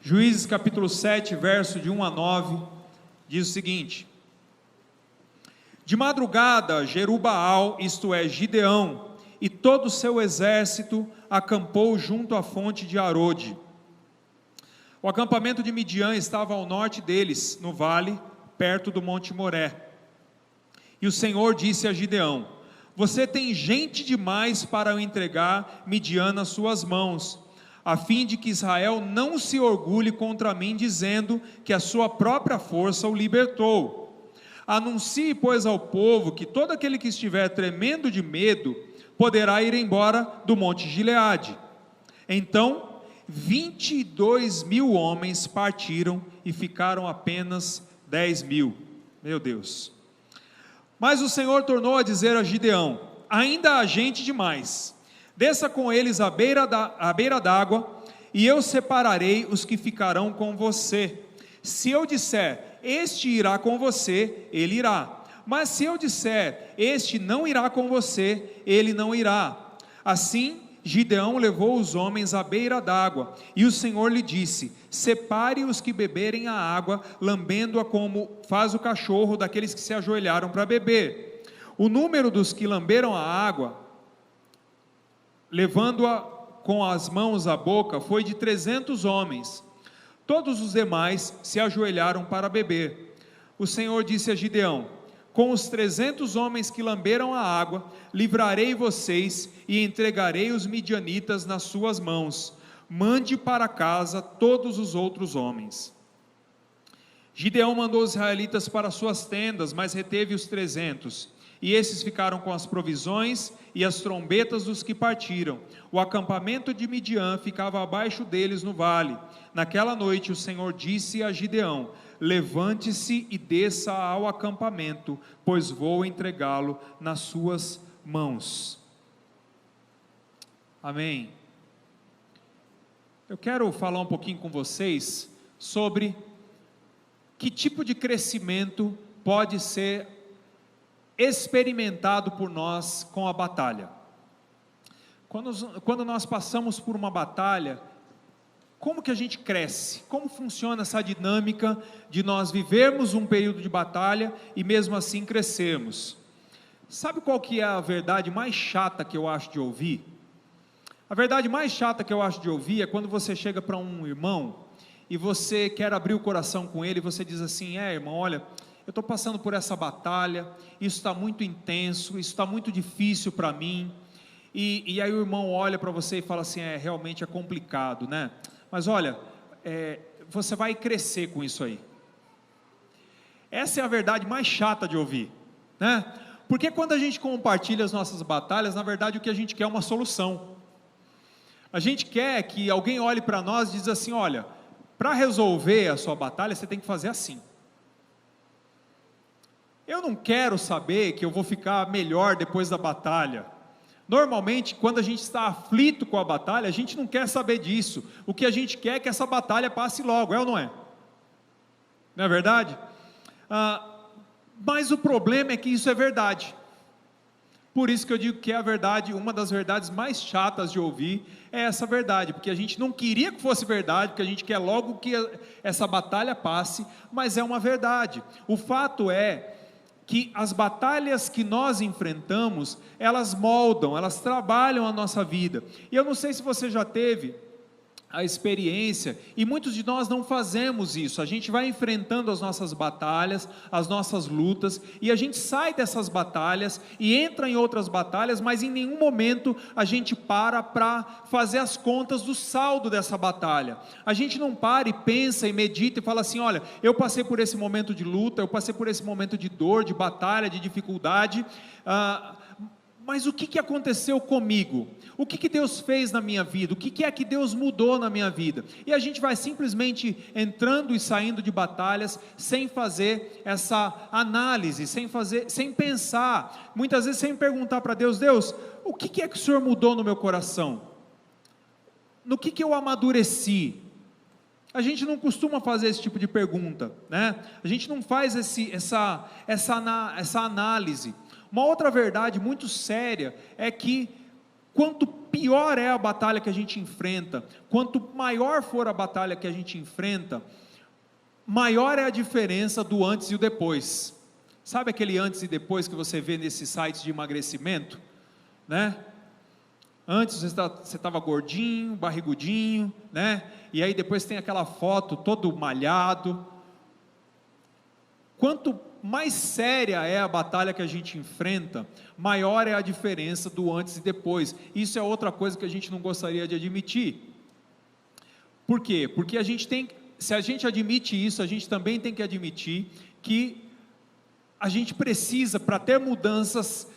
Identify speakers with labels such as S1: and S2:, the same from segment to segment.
S1: Juízes capítulo 7, verso de 1 a 9, diz o seguinte: De madrugada, Jerubaal, isto é, Gideão, e todo o seu exército acampou junto à fonte de Arode. O acampamento de Midian estava ao norte deles, no vale, perto do monte Moré. E o Senhor disse a Gideão: Você tem gente demais para eu entregar Midian nas suas mãos, a fim de que Israel não se orgulhe contra mim, dizendo que a sua própria força o libertou. Anuncie, pois, ao povo que todo aquele que estiver tremendo de medo poderá ir embora do monte Gileade. Então 22.000 homens partiram e ficaram apenas 10.000. Meu Deus! Mas o Senhor tornou a dizer a Gideão: Ainda há gente demais. Desça com eles à beira d'água, e eu separarei os que ficarão com você. Se eu disser, este irá com você, ele irá. Mas se eu disser, este não irá com você, ele não irá. Assim, Gideão levou os homens à beira d'água, e o Senhor lhe disse: Separe os que beberem a água, lambendo-a como faz o cachorro daqueles que se ajoelharam para beber. O número dos que lamberam a água, levando-a com as mãos à boca, foi de 300 homens. Todos os demais se ajoelharam para beber. O Senhor disse a Gideão: Com os 300 homens que lamberam a água, livrarei vocês e entregarei os midianitas nas suas mãos. Mande para casa todos os outros homens. Gideão mandou os israelitas para suas tendas, mas reteve os 300. E esses ficaram com as provisões e as trombetas dos que partiram. O acampamento de Midian ficava abaixo deles no vale. Naquela noite o Senhor disse a Gideão: Levante-se e desça ao acampamento, pois vou entregá-lo nas suas mãos. Amém. Eu quero falar um pouquinho com vocês sobre que tipo de crescimento pode ser experimentado por nós com a batalha. Quando nós passamos por uma batalha, como que a gente cresce? Como funciona essa dinâmica de nós vivermos um período de batalha e mesmo assim crescermos? Sabe qual que é a verdade mais chata que eu acho de ouvir? A verdade mais chata que eu acho de ouvir é quando você chega para um irmão e você quer abrir o coração com ele e você diz assim: irmão, olha, eu estou passando por essa batalha, isso está muito intenso, isso está muito difícil para mim. E aí o irmão olha para você e fala assim: realmente é complicado, né? Mas olha, você vai crescer com isso aí. Essa é a verdade mais chata de ouvir, né? Porque quando a gente compartilha as nossas batalhas, na verdade o que a gente quer é uma solução. A gente quer que alguém olhe para nós e diz assim: olha, para resolver a sua batalha você tem que fazer assim. Eu não quero saber que eu vou ficar melhor depois da batalha. Normalmente, quando a gente está aflito com a batalha, a gente não quer saber disso. O que a gente quer é que essa batalha passe logo, é ou não é? Não é verdade? Mas o problema é que isso é verdade. Por isso que eu digo que é a verdade, uma das verdades mais chatas de ouvir é essa verdade, porque a gente não queria que fosse verdade, porque a gente quer logo que essa batalha passe, mas é uma verdade. O fato é que as batalhas que nós enfrentamos, elas moldam, elas trabalham a nossa vida. E eu não sei se você já teve a experiência, e muitos de nós não fazemos isso. A gente vai enfrentando as nossas batalhas, as nossas lutas, e a gente sai dessas batalhas e entra em outras batalhas, mas em nenhum momento a gente para fazer as contas do saldo dessa batalha. A gente não para e pensa e medita e fala assim: olha, eu passei por esse momento de luta, eu passei por esse momento de dor, de batalha, de dificuldade, mas o que aconteceu comigo? O que Deus fez na minha vida? O que é que Deus mudou na minha vida? E a gente vai simplesmente entrando e saindo de batalhas, sem fazer essa análise, sem pensar, muitas vezes sem perguntar para Deus: Deus, o que é que o Senhor mudou no meu coração? No que eu amadureci? A gente não costuma fazer esse tipo de pergunta, né? A gente não faz essa análise. Uma outra verdade muito séria é que quanto pior é a batalha que a gente enfrenta, quanto maior for a batalha que a gente enfrenta, maior é a diferença do antes e o depois. Sabe aquele antes e depois que você vê nesses sites de emagrecimento, né? Antes você estava gordinho, barrigudinho, né? E aí depois tem aquela foto todo malhado. Quanto mais séria é a batalha que a gente enfrenta, maior é a diferença do antes e depois. Isso é outra coisa que a gente não gostaria de admitir. Por quê? Porque se a gente admite isso, a gente também tem que admitir que a gente precisa, para ter mudanças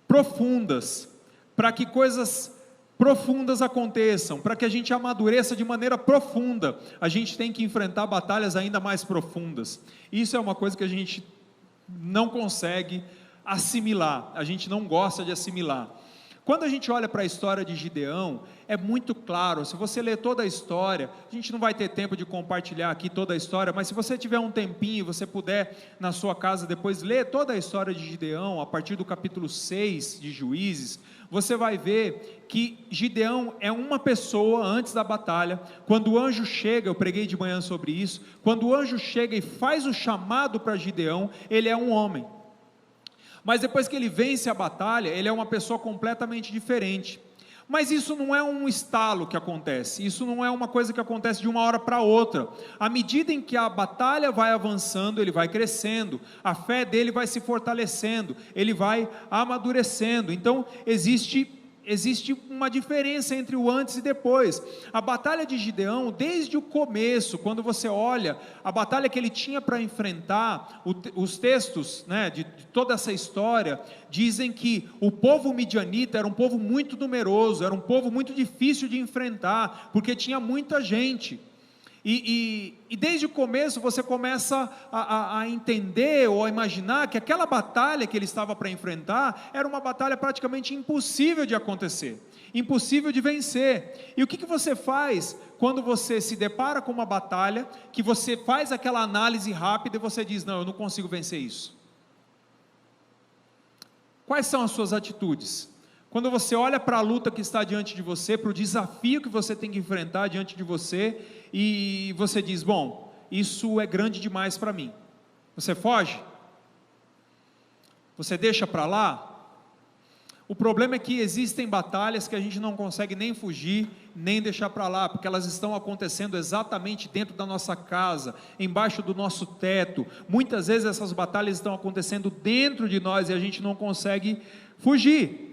S1: profundas, para que coisas profundas aconteçam, para que a gente amadureça de maneira profunda, a gente tem que enfrentar batalhas ainda mais profundas. Isso é uma coisa que a gente não consegue assimilar, a gente não gosta de assimilar. Quando a gente olha para a história de Gideão, é muito claro, se você ler toda a história, a gente não vai ter tempo de compartilhar aqui toda a história, mas se você tiver um tempinho, você puder na sua casa depois ler toda a história de Gideão, a partir do capítulo 6 de Juízes, você vai ver que Gideão é uma pessoa antes da batalha. Quando o anjo chega, eu preguei de manhã sobre isso, quando o anjo chega e faz o chamado para Gideão, ele é um homem. Mas depois que ele vence a batalha, ele é uma pessoa completamente diferente. Mas isso não é um estalo que acontece, isso não é uma coisa que acontece de uma hora para outra. À medida em que a batalha vai avançando, ele vai crescendo, a fé dele vai se fortalecendo, ele vai amadurecendo. Então existe uma diferença entre o antes e depois. A batalha de Gideão, desde o começo, quando você olha a batalha que ele tinha para enfrentar, os textos, né, de toda essa história, dizem que o povo midianita era um povo muito numeroso, era um povo muito difícil de enfrentar, porque tinha muita gente. E desde o começo você começa a entender ou a imaginar que aquela batalha que ele estava para enfrentar era uma batalha praticamente impossível de acontecer, impossível de vencer. E o que você faz quando você se depara com uma batalha, que você faz aquela análise rápida e você diz, não, eu não consigo vencer isso? Quais são as suas atitudes? Quando você olha para a luta que está diante de você, para o desafio que você tem que enfrentar diante de você, e você diz, bom, isso é grande demais para mim. Você foge? Você deixa para lá? O problema é que existem batalhas que a gente não consegue nem fugir, nem deixar para lá, porque elas estão acontecendo exatamente dentro da nossa casa, embaixo do nosso teto. Muitas vezes essas batalhas estão acontecendo dentro de nós e a gente não consegue fugir.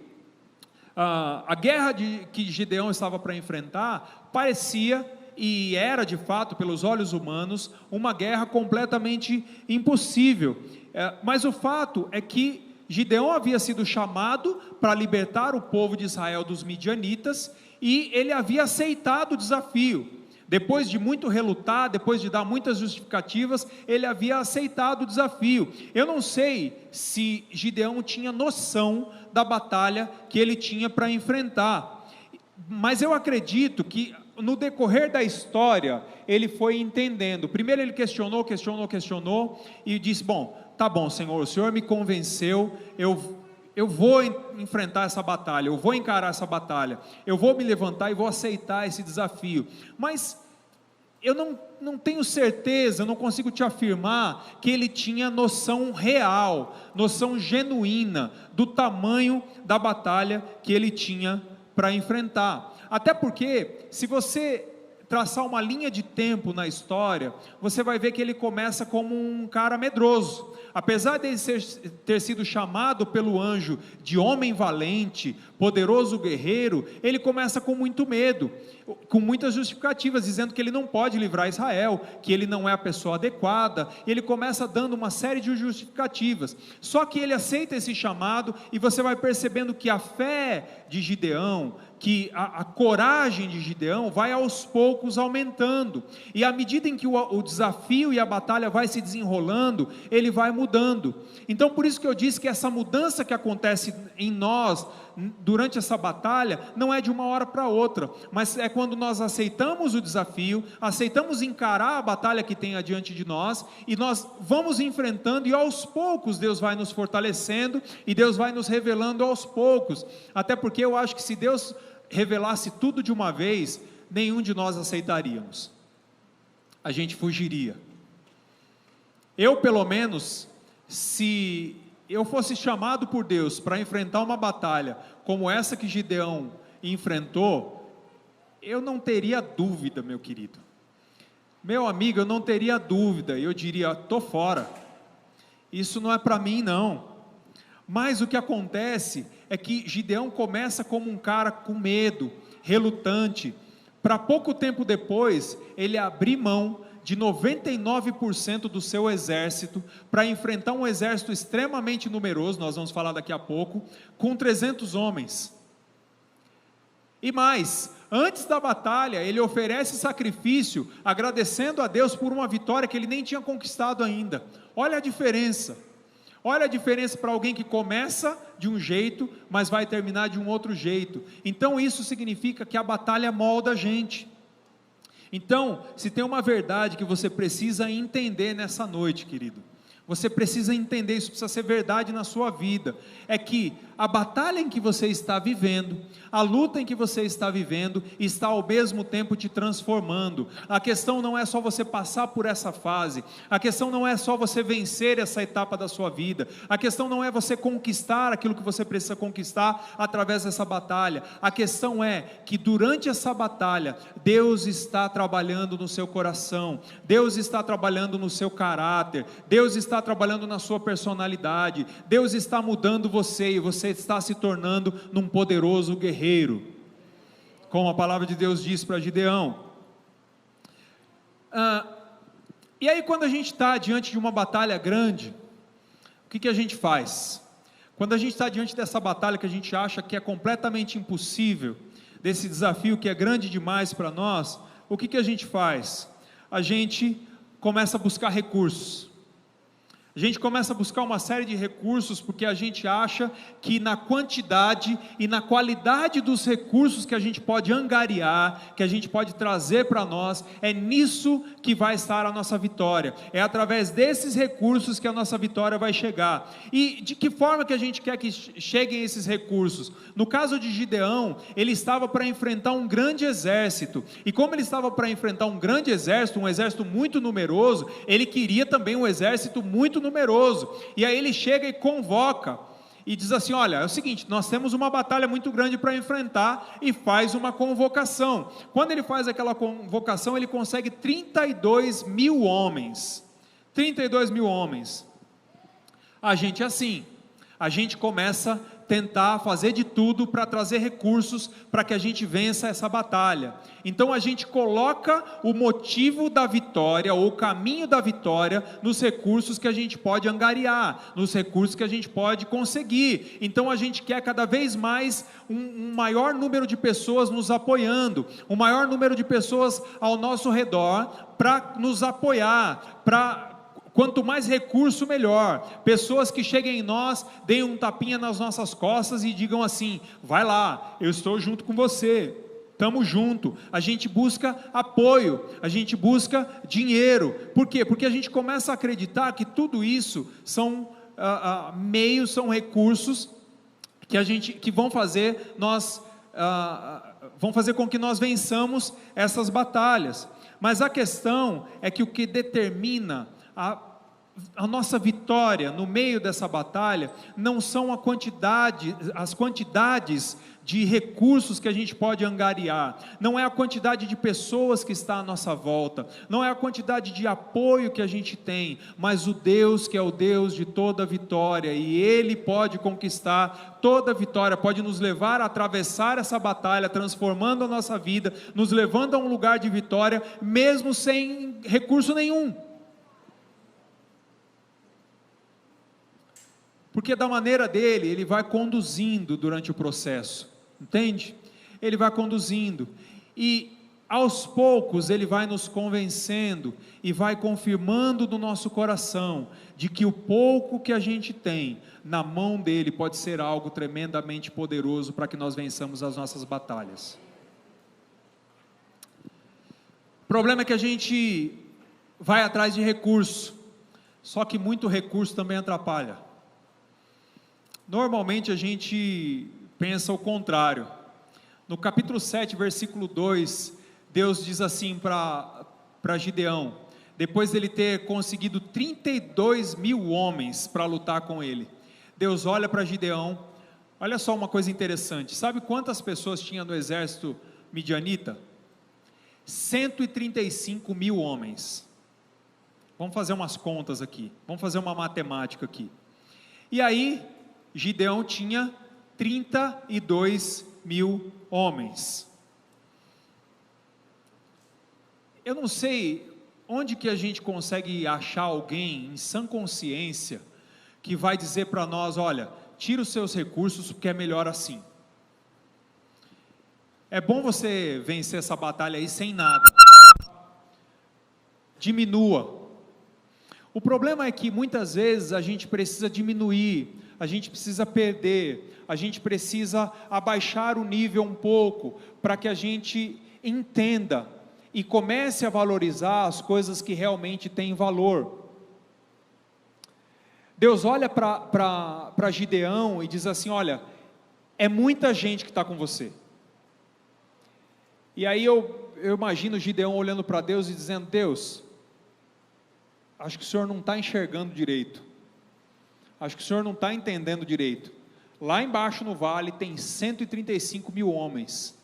S1: A guerra que Gideão estava para enfrentar parecia, e era de fato pelos olhos humanos, uma guerra completamente impossível, mas o fato é que Gideão havia sido chamado para libertar o povo de Israel dos midianitas, e ele havia aceitado o desafio. Depois de muito relutar, depois de dar muitas justificativas, ele havia aceitado o desafio. Eu não sei se Gideão tinha noção da batalha que ele tinha para enfrentar, mas eu acredito que no decorrer da história, ele foi entendendo. Primeiro ele questionou, e disse, bom, tá bom Senhor, o Senhor me convenceu, eu vou enfrentar essa batalha, eu vou encarar essa batalha, eu vou me levantar e vou aceitar esse desafio, mas eu não tenho certeza, eu não consigo te afirmar que ele tinha noção real, noção genuína do tamanho da batalha que ele tinha para enfrentar. Até porque, se você traçar uma linha de tempo na história, você vai ver que ele começa como um cara medroso. Apesar de ele ter sido chamado pelo anjo de homem valente, poderoso guerreiro, ele começa com muito medo, com muitas justificativas, dizendo que ele não pode livrar Israel, que ele não é a pessoa adequada. Ele começa dando uma série de justificativas, só que ele aceita esse chamado, e você vai percebendo que a fé de Gideão, que a coragem de Gideão vai aos poucos poucos aumentando, e à medida em que o desafio e a batalha vai se desenrolando, ele vai mudando. Então por isso que eu disse que essa mudança que acontece em nós, durante essa batalha, não é de uma hora para outra, mas é quando nós aceitamos o desafio, aceitamos encarar a batalha que tem adiante de nós, e nós vamos enfrentando, e aos poucos Deus vai nos fortalecendo, e Deus vai nos revelando aos poucos, até porque eu acho que se Deus revelasse tudo de uma vez, nenhum de nós aceitaríamos, a gente fugiria. Eu, pelo menos, se eu fosse chamado por Deus para enfrentar uma batalha como essa que Gideão enfrentou, eu não teria dúvida, meu querido, meu amigo, eu não teria dúvida, eu diria, estou fora, isso não é para mim não. Mas o que acontece é que Gideão começa como um cara com medo, relutante, para pouco tempo depois, ele abrir mão de 99% do seu exército, para enfrentar um exército extremamente numeroso, nós vamos falar daqui a pouco, com 300 homens, e mais, antes da batalha, ele oferece sacrifício, agradecendo a Deus por uma vitória que ele nem tinha conquistado ainda. Olha a diferença para alguém que começa de um jeito, mas vai terminar de um outro jeito. Então isso significa que a batalha molda a gente. Então, se tem uma verdade que você precisa entender nessa noite, querido, você precisa entender, isso precisa ser verdade na sua vida, é que a batalha em que você está vivendo, a luta em que você está vivendo, está ao mesmo tempo te transformando. A questão não é só você passar por essa fase, a questão não é só você vencer essa etapa da sua vida, a questão não é você conquistar aquilo que você precisa conquistar através dessa batalha, a questão é que durante essa batalha, Deus está trabalhando no seu coração, Deus está trabalhando no seu caráter, Deus está trabalhando na sua personalidade, Deus está mudando você, e você está se tornando num poderoso guerreiro, como a palavra de Deus diz para Gideão. E aí quando a gente está diante de uma batalha grande, o que a gente faz? Quando a gente está diante dessa batalha que a gente acha que é completamente impossível, desse desafio que é grande demais para nós, o que a gente faz? A gente começa a buscar recursos. A gente começa a buscar uma série de recursos, porque a gente acha que na quantidade e na qualidade dos recursos que a gente pode angariar, que a gente pode trazer para nós, é nisso que vai estar a nossa vitória, é através desses recursos que a nossa vitória vai chegar. E de que forma que a gente quer que cheguem esses recursos? No caso de Gideão, ele estava para enfrentar um grande exército, e como ele estava para enfrentar um grande exército, um exército muito numeroso, ele queria também um exército muito numeroso, e aí ele chega e convoca, e diz assim, olha, é o seguinte, nós temos uma batalha muito grande para enfrentar, e faz uma convocação. Quando ele faz aquela convocação, ele consegue 32 mil homens, 32 mil homens, a gente é assim, a gente começa a tentar fazer de tudo para trazer recursos para que a gente vença essa batalha. Então a gente coloca o motivo da vitória, ou o caminho da vitória, nos recursos que a gente pode angariar, nos recursos que a gente pode conseguir. Então a gente quer cada vez mais um maior número de pessoas nos apoiando, um maior número de pessoas ao nosso redor para nos apoiar, quanto mais recurso, melhor. Pessoas que cheguem em nós, deem um tapinha nas nossas costas e digam assim, vai lá, eu estou junto com você, estamos junto. A gente busca apoio, a gente busca dinheiro. Por quê? Porque a gente começa a acreditar que tudo isso são meios, são recursos que vão fazer com que nós vençamos essas batalhas. Mas a questão é que o que determina a nossa vitória no meio dessa batalha não são as quantidades de recursos que a gente pode angariar, não é a quantidade de pessoas que está à nossa volta, não é a quantidade de apoio que a gente tem, mas o Deus que é o Deus de toda vitória, e Ele pode conquistar toda vitória, pode nos levar a atravessar essa batalha, transformando a nossa vida, nos levando a um lugar de vitória, mesmo sem recurso nenhum. Porque da maneira dele, ele vai conduzindo durante o processo, entende? Ele vai conduzindo, e aos poucos Ele vai nos convencendo e vai confirmando no nosso coração de que o pouco que a gente tem na mão dele pode ser algo tremendamente poderoso para que nós vençamos as nossas batalhas. O problema é que a gente vai atrás de recurso, só que muito recurso também atrapalha. Normalmente a gente pensa o contrário. No capítulo 7, versículo 2, Deus diz assim para Gideão, depois dele ter conseguido 32 mil homens para lutar com ele, Deus olha para Gideão, olha só uma coisa interessante, sabe quantas pessoas tinha no exército midianita? 135 mil homens. Vamos fazer umas contas aqui, vamos fazer uma matemática aqui. E aí, Gideão tinha 32 mil homens. Eu não sei onde que a gente consegue achar alguém em sã consciência que vai dizer para nós, olha, tira os seus recursos porque é melhor assim. É bom você vencer essa batalha aí sem nada. Diminua. O problema é que muitas vezes a gente precisa diminuir, a gente precisa perder, a gente precisa abaixar o nível um pouco, para que a gente entenda e comece a valorizar as coisas que realmente têm valor. Deus olha para Gideão e diz assim, olha, é muita gente que está com você. E aí eu imagino Gideão olhando para Deus e dizendo, Deus, acho que o Senhor não está enxergando direito, acho que o Senhor não está entendendo direito, lá embaixo no vale tem 135 mil homens,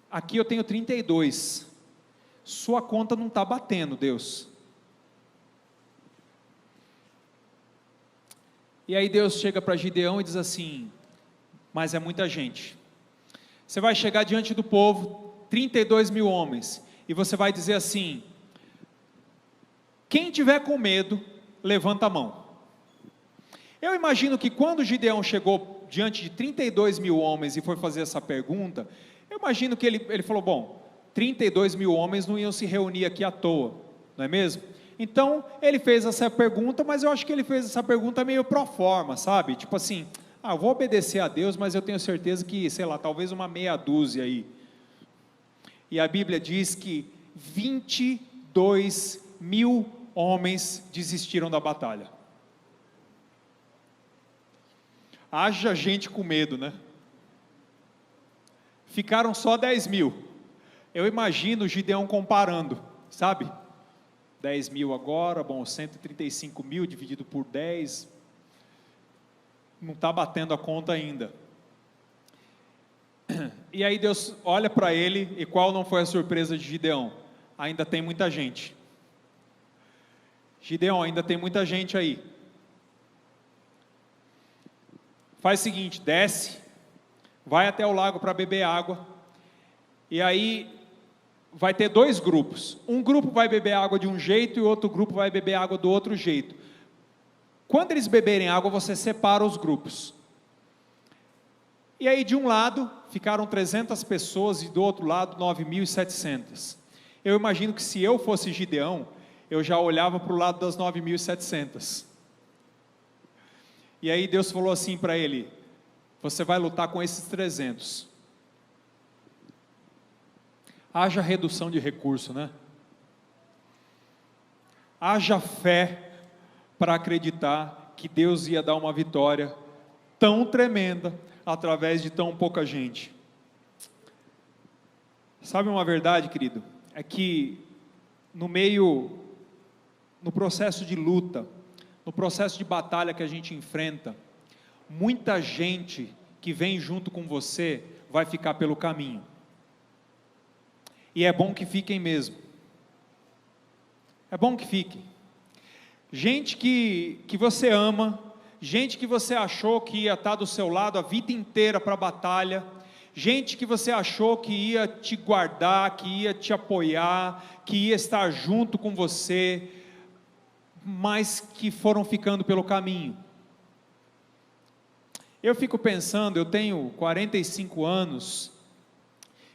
S1: aqui eu tenho 32, sua conta não está batendo, Deus. E aí Deus chega para Gideão e diz assim, mas é muita gente, você vai chegar diante do povo, 32 mil homens, e você vai dizer assim, quem tiver com medo, levanta a mão. Eu imagino que quando Gideão chegou diante de 32 mil homens e foi fazer essa pergunta, eu imagino que ele falou, bom, 32 mil homens não iam se reunir aqui à toa, não é mesmo? Então, ele fez essa pergunta, mas eu acho que ele fez essa pergunta meio pro forma, sabe? Tipo assim, eu vou obedecer a Deus, mas eu tenho certeza que, sei lá, talvez uma meia dúzia aí. E a Bíblia diz que 22 mil homens desistiram da batalha. Haja gente com medo, né? Ficaram só 10 mil. Eu imagino Gideão comparando, sabe? 10 mil agora, bom, 135 mil dividido por 10, não está batendo a conta ainda. E aí Deus olha para ele, e qual não foi a surpresa de Gideão? Ainda tem muita gente. Gideão, ainda tem muita gente aí. Faz o seguinte, desce, vai até o lago para beber água, e aí vai ter dois grupos, um grupo vai beber água de um jeito e o outro grupo vai beber água do outro jeito. Quando eles beberem água, você separa os grupos. E aí de um lado ficaram 300 pessoas e do outro lado 9.700. Eu imagino que se eu fosse Gideão, eu já olhava para o lado das 9.700. E aí Deus falou assim para ele, você vai lutar com esses 300. Haja redução de recurso, né? Haja fé para acreditar que Deus ia dar uma vitória tão tremenda através de tão pouca gente. Sabe uma verdade, querido? É que no processo de luta, no processo de batalha que a gente enfrenta, muita gente que vem junto com você vai ficar pelo caminho. E é bom que fiquem mesmo. É bom que fiquem. Gente que você ama, gente que você achou que ia estar do seu lado a vida inteira para a batalha, gente que você achou que ia te guardar, que ia te apoiar, que ia estar junto com você, mas que foram ficando pelo caminho. Eu fico pensando, eu tenho 45 anos,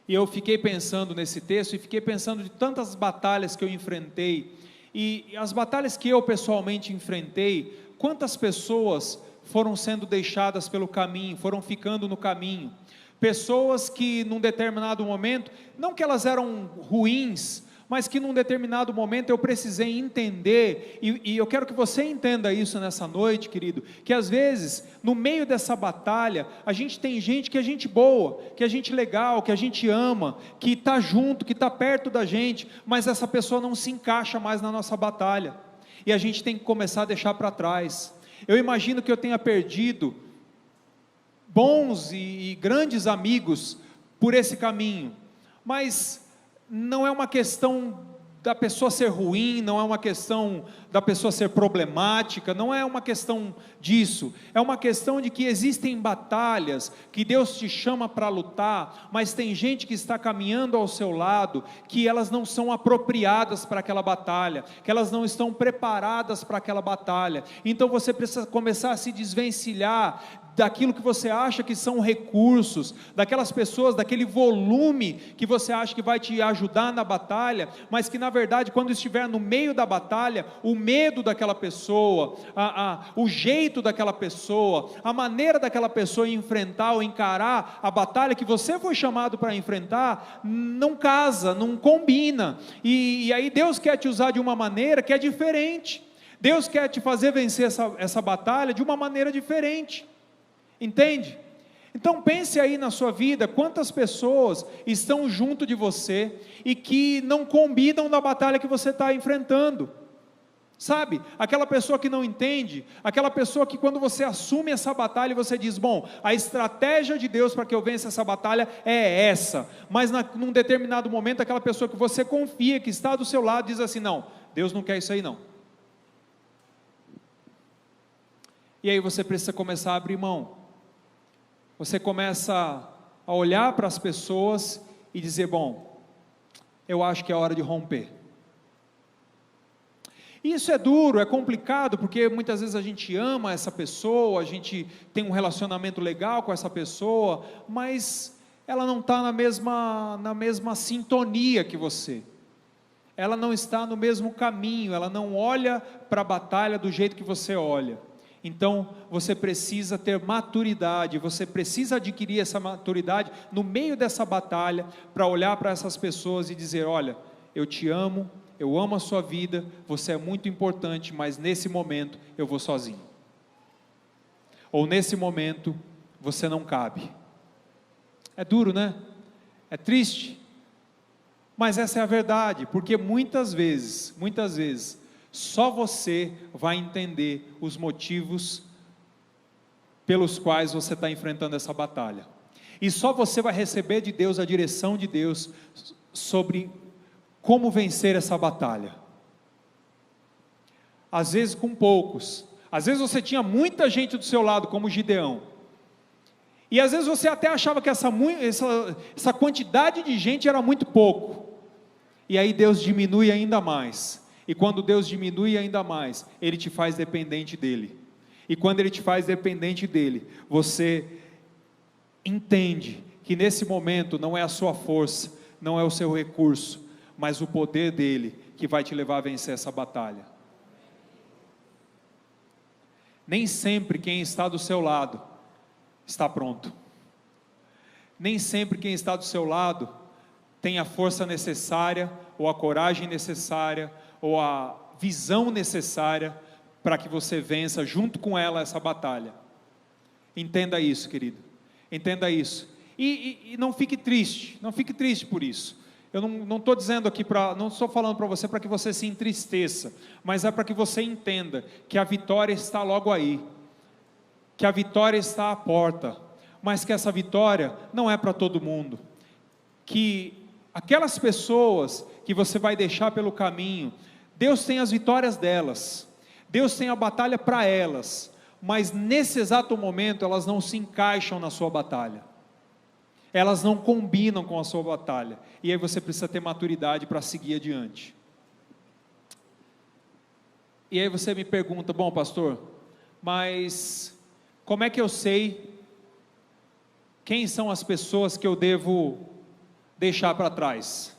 S1: E eu fiquei pensando nesse texto, e fiquei pensando de tantas batalhas que eu enfrentei, e as batalhas que eu pessoalmente enfrentei, quantas pessoas foram sendo deixadas pelo caminho, foram ficando no caminho, pessoas que num determinado momento, não que elas eram ruins, mas que num determinado momento eu precisei entender, e eu quero que você entenda isso nessa noite, querido, que às vezes, no meio dessa batalha, a gente tem gente que é gente boa, que é gente legal, que a gente ama, que está junto, que está perto da gente, mas essa pessoa não se encaixa mais na nossa batalha, e a gente tem que começar a deixar para trás. Eu imagino que eu tenha perdido bons e grandes amigos por esse caminho, mas não é uma questão da pessoa ser ruim, não é uma questão da pessoa ser problemática, não é uma questão disso, é uma questão de que existem batalhas que Deus te chama para lutar, mas tem gente que está caminhando ao seu lado, que elas não são apropriadas para aquela batalha, que elas não estão preparadas para aquela batalha, então você precisa começar a se desvencilhar daquilo que você acha que são recursos, daquelas pessoas, daquele volume que você acha que vai te ajudar na batalha, mas que na verdade quando estiver no meio da batalha, o medo daquela pessoa, o jeito daquela pessoa, a maneira daquela pessoa enfrentar ou encarar a batalha que você foi chamado para enfrentar, não casa, não combina, e aí Deus quer te usar de uma maneira que é diferente, Deus quer te fazer vencer essa batalha de uma maneira diferente, entende? Então pense aí na sua vida, quantas pessoas estão junto de você, e que não combinam na batalha que você está enfrentando, sabe, aquela pessoa que não entende, aquela pessoa que quando você assume essa batalha, você diz, bom, a estratégia de Deus para que eu vença essa batalha é essa, mas num determinado momento, aquela pessoa que você confia, que está do seu lado, diz assim, não, Deus não quer isso aí não, e aí você precisa começar a abrir mão, você começa a olhar para as pessoas e dizer, bom, eu acho que é hora de romper. Isso é duro, é complicado, porque muitas vezes a gente ama essa pessoa, a gente tem um relacionamento legal com essa pessoa, mas ela não está na mesma sintonia que você, ela não está no mesmo caminho, ela não olha para a batalha do jeito que você olha. Então você precisa ter maturidade, você precisa adquirir essa maturidade no meio dessa batalha, para olhar para essas pessoas e dizer, olha, eu te amo, eu amo a sua vida, você é muito importante, mas nesse momento eu vou sozinho, ou nesse momento você não cabe. É duro, né? É triste, mas essa é a verdade, porque muitas vezes, só você vai entender os motivos pelos quais você está enfrentando essa batalha, e só você vai receber de Deus a direção de Deus sobre como vencer essa batalha. Às vezes com poucos, às vezes você tinha muita gente do seu lado, como Gideão, e às vezes você até achava que essa quantidade de gente era muito pouco, e aí Deus diminui ainda mais. E quando Deus diminui ainda mais, Ele te faz dependente dEle, e quando Ele te faz dependente dEle, você entende que nesse momento não é a sua força, não é o seu recurso, mas o poder dEle que vai te levar a vencer essa batalha. Nem sempre quem está do seu lado está pronto, nem sempre quem está do seu lado tem a força necessária, ou a coragem necessária, ou a visão necessária para que você vença junto com ela essa batalha. Entenda isso, querido, entenda isso, e não fique triste, por isso. Eu não estou dizendo aqui não estou falando para você para que você se entristeça, mas é para que você entenda que a vitória está logo aí, que a vitória está à porta, mas que essa vitória não é para todo mundo, que aquelas pessoas que você vai deixar pelo caminho, Deus tem as vitórias delas, Deus tem a batalha para elas, mas nesse exato momento elas não se encaixam na sua batalha, elas não combinam com a sua batalha, e aí você precisa ter maturidade para seguir adiante. E aí você me pergunta, bom pastor, mas como é que eu sei quem são as pessoas que eu devo deixar para trás?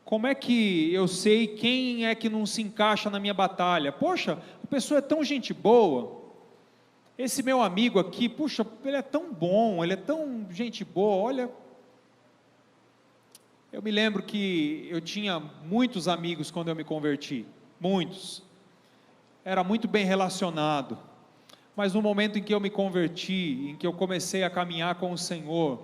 S1: Como é que eu sei quem é que não se encaixa na minha batalha? Poxa, a pessoa é tão gente boa, esse meu amigo aqui, puxa, ele é tão bom, ele é tão gente boa, olha. Eu me lembro que eu tinha muitos amigos quando eu me converti, muitos, era muito bem relacionado, mas no momento em que eu me converti, em que eu comecei a caminhar com o Senhor,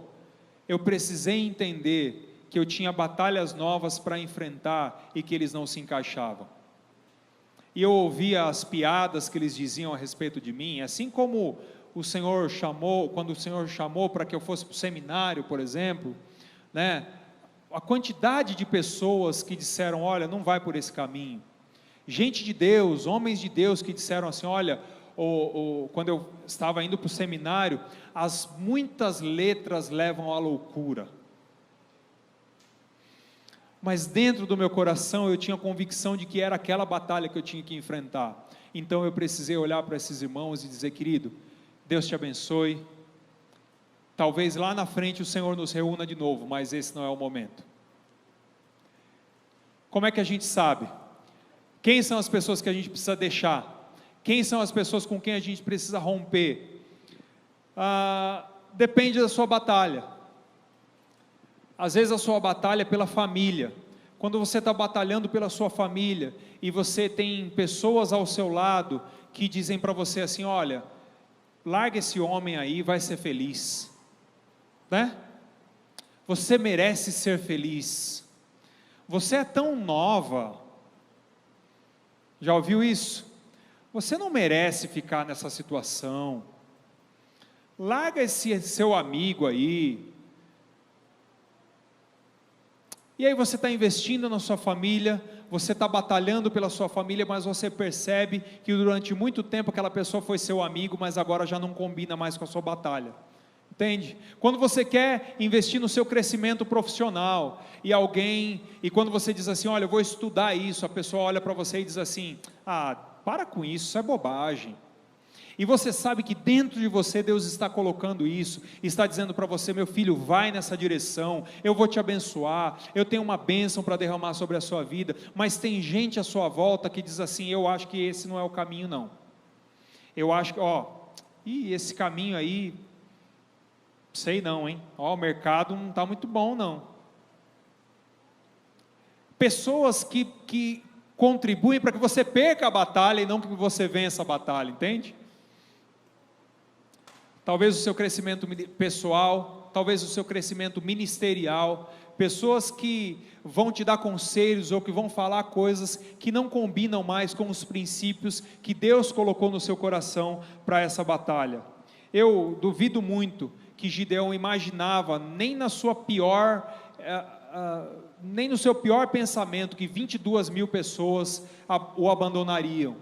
S1: eu precisei entender que eu tinha batalhas novas para enfrentar e que eles não se encaixavam. E eu ouvia as piadas que eles diziam a respeito de mim, assim como o Senhor chamou, quando o Senhor chamou para que eu fosse para o seminário, por exemplo, né? A quantidade de pessoas que disseram, olha, não vai por esse caminho. Gente de Deus, homens de Deus que disseram assim, olha, quando eu estava indo para o seminário, muitas letras levam à loucura. Mas dentro do meu coração eu tinha convicção de que era aquela batalha que eu tinha que enfrentar. Então eu precisei olhar para esses irmãos e dizer, querido, Deus te abençoe. Talvez lá na frente o Senhor nos reúna de novo, mas esse não é o momento. Como é que a gente sabe? Quem são as pessoas que a gente precisa deixar? Quem são as pessoas com quem a gente precisa romper? Depende da sua batalha. Às vezes a sua batalha é pela família. Quando você está batalhando pela sua família, e você tem pessoas ao seu lado, que dizem para você assim, olha, larga esse homem aí, vai ser feliz. Né? Você merece ser feliz. Você é tão nova. Já ouviu isso? Você não merece ficar nessa situação. Larga esse seu amigo aí. E aí você está investindo na sua família, você está batalhando pela sua família, mas você percebe que durante muito tempo aquela pessoa foi seu amigo, mas agora já não combina mais com a sua batalha. Entende? Quando você quer investir no seu crescimento profissional, e quando você diz assim, olha, eu vou estudar isso, a pessoa olha para você e diz assim, para com isso é bobagem. E você sabe que dentro de você Deus está colocando isso, está dizendo para você, meu filho, vai nessa direção, eu vou te abençoar, eu tenho uma bênção para derramar sobre a sua vida, mas tem gente à sua volta que diz assim, eu acho que esse não é o caminho não. Eu acho que, esse caminho aí, sei não, hein? O mercado não está muito bom, não. Pessoas que contribuem para que você perca a batalha e não que você vença a batalha, entende? Talvez o seu crescimento pessoal, talvez o seu crescimento ministerial, pessoas que vão te dar conselhos ou que vão falar coisas que não combinam mais com os princípios que Deus colocou no seu coração para essa batalha. Eu duvido muito que Gideão imaginava, nem no seu pior pensamento, que 22 mil pessoas o abandonariam.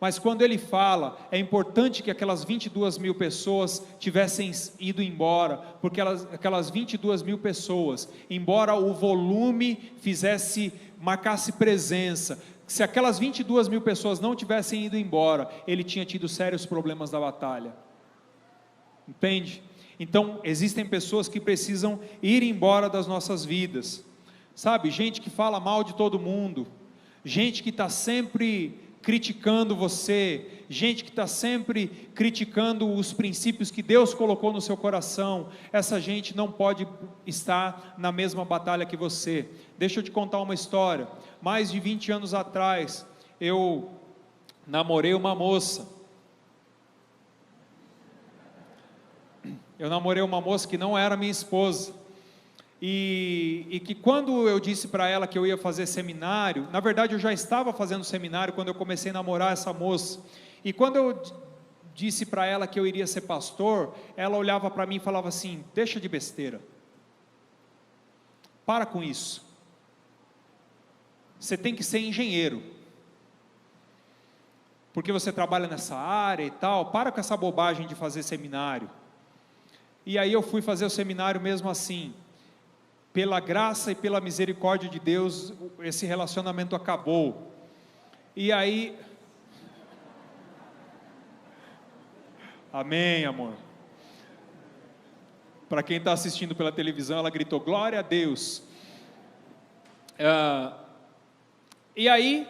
S1: Mas quando ele fala, é importante que aquelas 22 mil pessoas tivessem ido embora, porque aquelas 22 mil pessoas, embora o volume marcasse presença, se aquelas 22 mil pessoas não tivessem ido embora, ele tinha tido sérios problemas da batalha. Entende? Então, existem pessoas que precisam ir embora das nossas vidas, sabe, gente que fala mal de todo mundo, gente que está sempre criticando você, gente que está sempre criticando os princípios que Deus colocou no seu coração, essa gente não pode estar na mesma batalha que você. Deixa eu te contar uma história. Mais de 20 anos atrás, eu namorei uma moça. Eu namorei uma moça que não era minha esposa, e que quando eu disse para ela que eu ia fazer seminário, na verdade eu já estava fazendo seminário quando eu comecei a namorar essa moça, e quando eu disse para ela que eu iria ser pastor, ela olhava para mim e falava assim, deixa de besteira, para com isso, você tem que ser engenheiro, porque você trabalha nessa área e tal, para com essa bobagem de fazer seminário. E aí eu fui fazer o seminário mesmo assim, pela graça e pela misericórdia de Deus, esse relacionamento acabou, e aí, amém amor, Para quem está assistindo pela televisão, ela gritou, glória a Deus. E aí,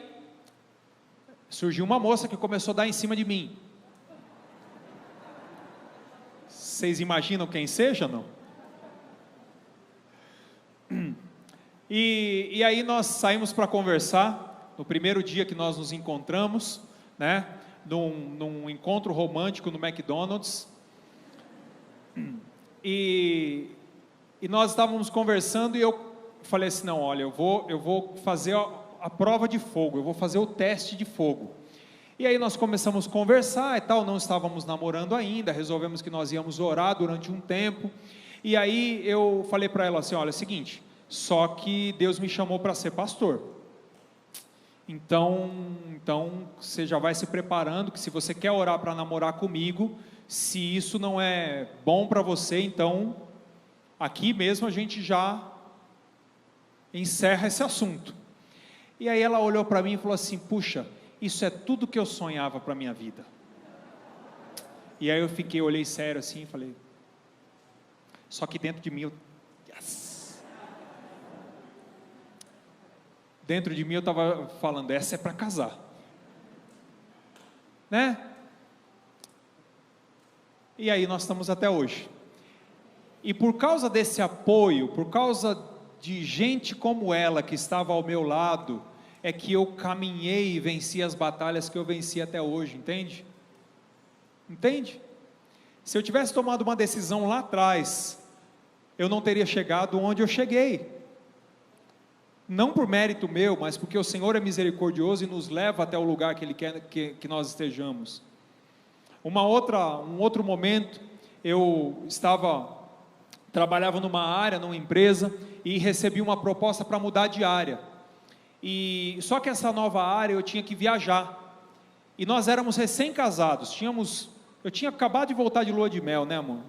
S1: surgiu uma moça que começou a dar em cima de mim. Vocês imaginam quem seja, não? E aí nós saímos para conversar, no primeiro dia que nós nos encontramos, né? Num encontro romântico no McDonald's. E nós estávamos conversando e eu falei assim, não, olha, eu vou fazer a prova de fogo, eu vou fazer o teste de fogo. E aí nós começamos a conversar e tal, não estávamos namorando ainda, resolvemos que nós íamos orar durante um tempo. E aí eu falei para ela assim, olha, é o seguinte, só que Deus me chamou para ser pastor. Então você já vai se preparando, que se você quer orar para namorar comigo, se isso não é bom para você, então aqui mesmo a gente já encerra esse assunto. E aí ela olhou para mim e falou assim, puxa, isso é tudo que eu sonhava para a minha vida. E aí eu olhei sério assim e falei, só que dentro de mim, dentro de mim eu estava falando, essa é para casar, né? E aí nós estamos até hoje. E por causa desse apoio, por causa de gente como ela que estava ao meu lado, é que eu caminhei e venci as batalhas que eu venci até hoje, entende? Entende? Se eu tivesse tomado uma decisão lá atrás, eu não teria chegado onde eu cheguei. Não por mérito meu, mas porque o Senhor é misericordioso e nos leva até o lugar que Ele quer que nós estejamos. Um outro momento, eu trabalhava numa área, numa empresa, e recebi uma proposta para mudar de área. Só que essa nova área eu tinha que viajar. E nós éramos recém-casados, eu tinha acabado de voltar de lua de mel, né, amor?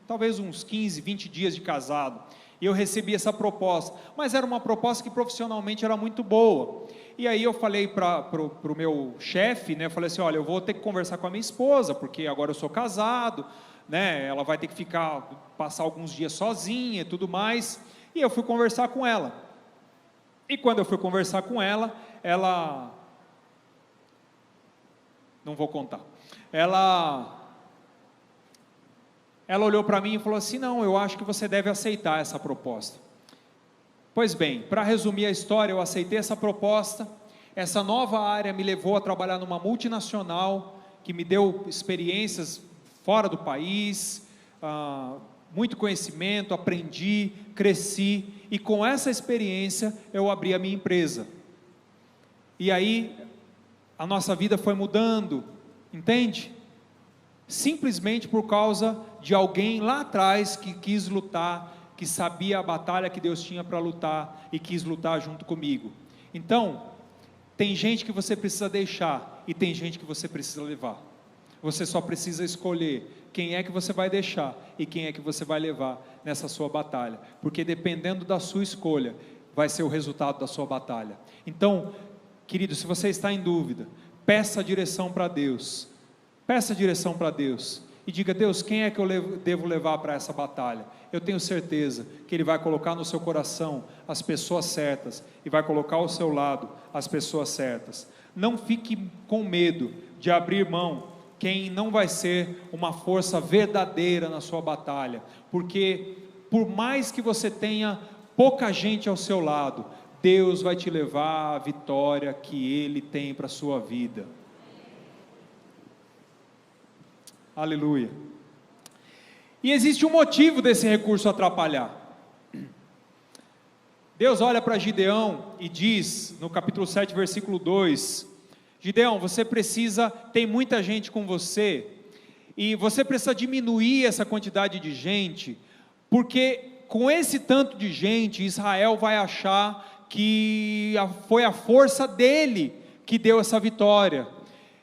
S1: Talvez uns 15, 20 dias de casado. E eu recebi essa proposta, mas era uma proposta que profissionalmente era muito boa. E aí eu falei para o meu chefe, né, eu falei assim, olha, eu vou ter que conversar com a minha esposa, porque agora eu sou casado, né, ela vai ter que passar alguns dias sozinha e tudo mais. E eu fui conversar com ela. E quando eu fui conversar com ela, não vou contar, ela olhou para mim e falou assim, não, eu acho que você deve aceitar essa proposta. Pois bem, para resumir a história, eu aceitei essa proposta. Essa nova área me levou a trabalhar numa multinacional, que me deu experiências fora do país, muito conhecimento, aprendi, cresci, e com essa experiência eu abri a minha empresa. E aí a nossa vida foi mudando, entende? Simplesmente por causa de alguém lá atrás que quis lutar, que sabia a batalha que Deus tinha para lutar e quis lutar junto comigo. Então, tem gente que você precisa deixar e tem gente que você precisa levar. Você só precisa escolher quem é que você vai deixar e quem é que você vai levar nessa sua batalha, porque dependendo da sua escolha, vai ser o resultado da sua batalha. Então, querido, se você está em dúvida, peça direção para Deus. Peça direção para Deus e diga, Deus, quem é que eu devo levar para essa batalha? Eu tenho certeza que Ele vai colocar no seu coração as pessoas certas e vai colocar ao seu lado as pessoas certas. Não fique com medo de abrir mão quem não vai ser uma força verdadeira na sua batalha, porque por mais que você tenha pouca gente ao seu lado, Deus vai te levar à vitória que Ele tem para a sua vida. Aleluia. E existe um motivo desse recurso atrapalhar. Deus olha para Gideão e diz, no capítulo 7, versículo 2, Gideão, tem muita gente com você, e você precisa diminuir essa quantidade de gente, porque com esse tanto de gente, Israel vai achar que foi a força dele que deu essa vitória.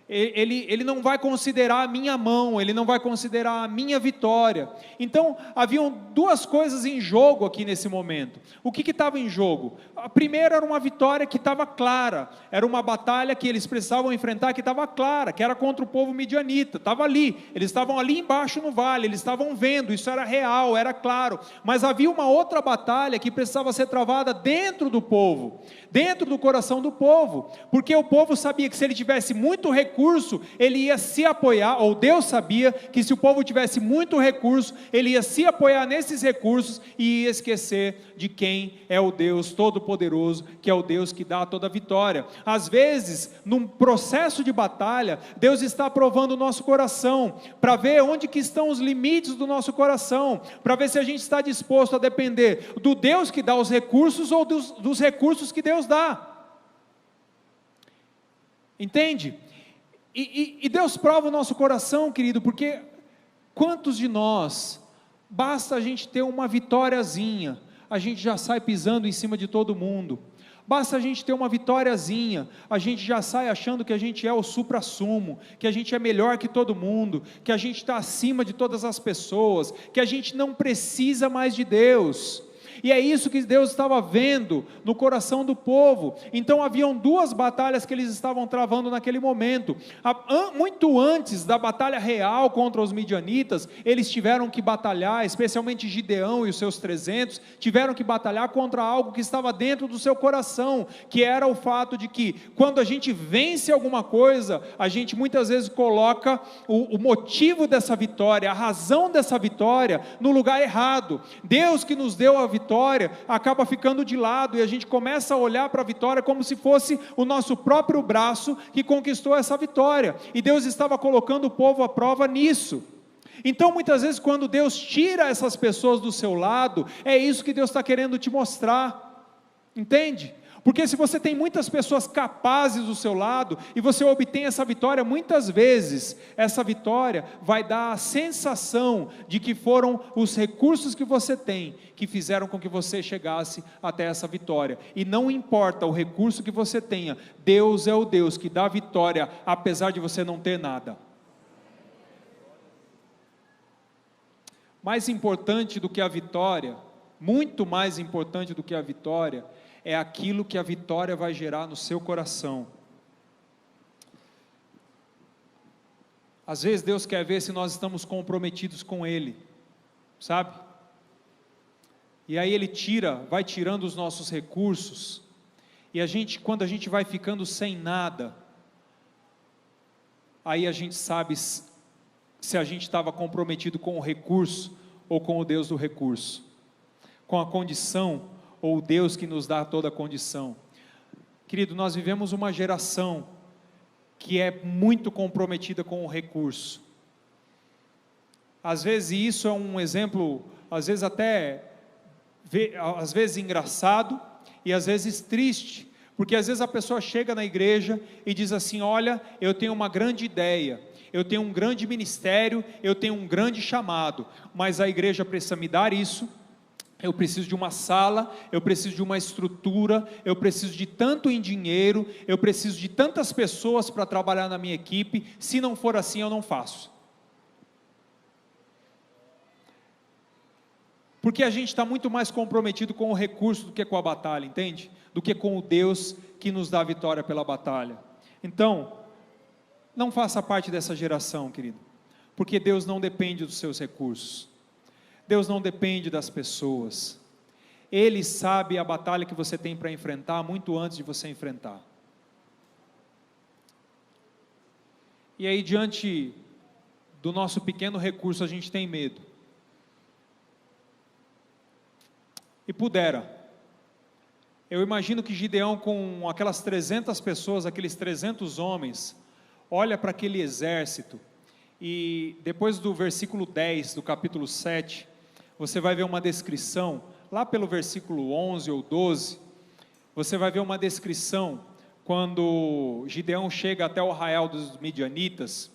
S1: ele não vai considerar a minha mão, ele não vai considerar a minha vitória. Então, haviam duas coisas em jogo aqui nesse momento. O que estava em jogo? A primeira era uma vitória que estava clara, era uma batalha que eles precisavam enfrentar que estava clara, que era contra o povo midianita, estava ali, eles estavam ali embaixo no vale, eles estavam vendo, isso era real, era claro, mas havia uma outra batalha que precisava ser travada dentro do povo, dentro do coração do povo, porque o povo sabia que se ele tivesse muito recurso, ele ia se apoiar, ou Deus sabia que se o povo tivesse muito recurso, ele ia se apoiar nesses recursos e ia esquecer de quem é o Deus Todo-Poderoso, que é o Deus que dá toda a vitória. Às vezes, num processo de batalha, Deus está provando o nosso coração, para ver onde que estão os limites do nosso coração, para ver se a gente está disposto a depender do Deus que dá os recursos ou dos recursos que Deus dá. Entende? E Deus prova o nosso coração, querido, porque quantos de nós, basta a gente ter uma vitóriazinha, a gente já sai pisando em cima de todo mundo, basta a gente ter uma vitóriazinha, a gente já sai achando que a gente é o supra-sumo, que a gente é melhor que todo mundo, que a gente está acima de todas as pessoas, que a gente não precisa mais de Deus. E é isso que Deus estava vendo no coração do povo. Então haviam duas batalhas que eles estavam travando naquele momento. Muito antes da batalha real contra os midianitas, eles tiveram que batalhar, especialmente Gideão e os seus 300, tiveram que batalhar contra algo que estava dentro do seu coração, que era o fato de que quando a gente vence alguma coisa, a gente muitas vezes coloca o motivo dessa vitória, a razão dessa vitória no lugar errado. Deus que nos deu a vitória acaba ficando de lado e a gente começa a olhar para a vitória como se fosse o nosso próprio braço que conquistou essa vitória, e Deus estava colocando o povo à prova nisso. Então muitas vezes quando Deus tira essas pessoas do seu lado, é isso que Deus está querendo te mostrar, entende? Porque se você tem muitas pessoas capazes do seu lado, e você obtém essa vitória, muitas vezes, essa vitória vai dar a sensação de que foram os recursos que você tem, que fizeram com que você chegasse até essa vitória, e não importa o recurso que você tenha, Deus é o Deus que dá vitória, apesar de você não ter nada. Mais importante do que a vitória, muito mais importante do que a vitória, é aquilo que a vitória vai gerar no seu coração. Às vezes Deus quer ver se nós estamos comprometidos com Ele, sabe? E aí Ele vai tirando os nossos recursos, e quando a gente vai ficando sem nada, aí a gente sabe se a gente estava comprometido com o recurso, ou com o Deus do recurso, com a condição, ou Deus que nos dá toda a condição. Querido, nós vivemos uma geração que é muito comprometida com o recurso. Às vezes isso é um exemplo, às vezes engraçado, e às vezes triste, porque às vezes a pessoa chega na igreja e diz assim: olha, eu tenho uma grande ideia, eu tenho um grande ministério, eu tenho um grande chamado, mas a igreja precisa me dar isso, eu preciso de uma sala, eu preciso de uma estrutura, eu preciso de tanto em dinheiro, eu preciso de tantas pessoas para trabalhar na minha equipe, se não for assim eu não faço. Porque a gente está muito mais comprometido com o recurso do que com a batalha, entende? Do que com o Deus que nos dá a vitória pela batalha. Então, não faça parte dessa geração, querido, porque Deus não depende dos seus recursos. Deus não depende das pessoas, Ele sabe a batalha que você tem para enfrentar, muito antes de você enfrentar. E aí, diante do nosso pequeno recurso, a gente tem medo, e eu imagino que Gideão, com aquelas 300 pessoas, aqueles 300 homens, olha para aquele exército, e depois do versículo 10, do capítulo 7, você vai ver uma descrição, lá pelo versículo 11 ou 12, você vai ver uma descrição, quando Gideão chega até o arraial dos midianitas,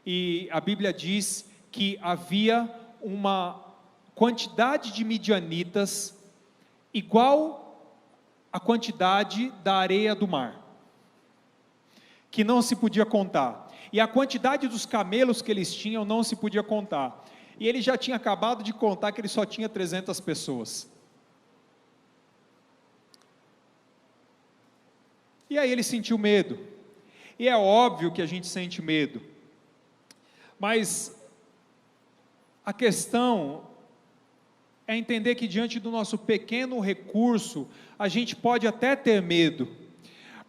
S1: e a Bíblia diz que havia uma quantidade de midianitas, igual à quantidade da areia do mar, que não se podia contar. e a quantidade dos camelos que eles tinham não se podia contar. E ele já tinha acabado de contar que ele só tinha 300 pessoas. E aí ele sentiu medo. E é óbvio que a gente sente medo. Mas a questão é entender que diante do nosso pequeno recurso, a gente pode até ter medo.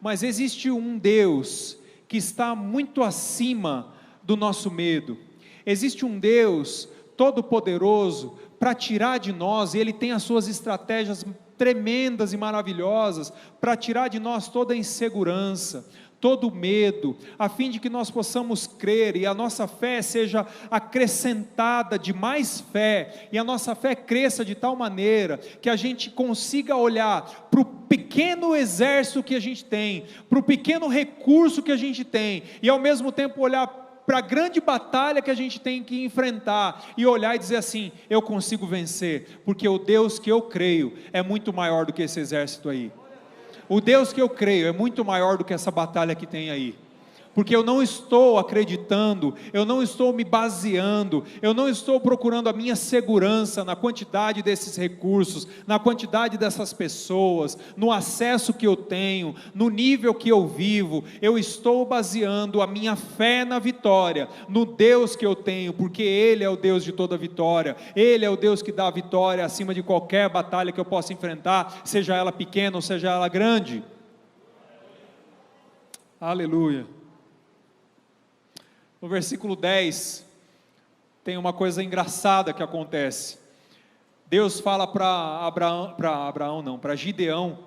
S1: Mas existe um Deus que está muito acima do nosso medo. Existe um Deus todo-poderoso para tirar de nós, e Ele tem as suas estratégias tremendas e maravilhosas para tirar de nós toda a insegurança, todo o medo, a fim de que nós possamos crer e a nossa fé seja acrescentada de mais fé, e a nossa fé cresça de tal maneira que a gente consiga olhar para o pequeno exército que a gente tem, para o pequeno recurso que a gente tem, e ao mesmo tempo olhar para a grande batalha que a gente tem que enfrentar, e olhar e dizer assim: eu consigo vencer, porque o Deus que eu creio é muito maior do que esse exército aí. O Deus que eu creio é muito maior do que essa batalha que tem aí, porque eu não estou acreditando, eu não estou me baseando, eu não estou procurando a minha segurança na quantidade desses recursos, na quantidade dessas pessoas, no acesso que eu tenho, no nível que eu vivo. Eu estou baseando a minha fé na vitória, no Deus que eu tenho, porque Ele é o Deus de toda vitória, Ele é o Deus que dá a vitória acima de qualquer batalha que eu possa enfrentar, seja ela pequena ou seja ela grande. Aleluia. No versículo 10, tem uma coisa engraçada que acontece. Deus fala para Gideão: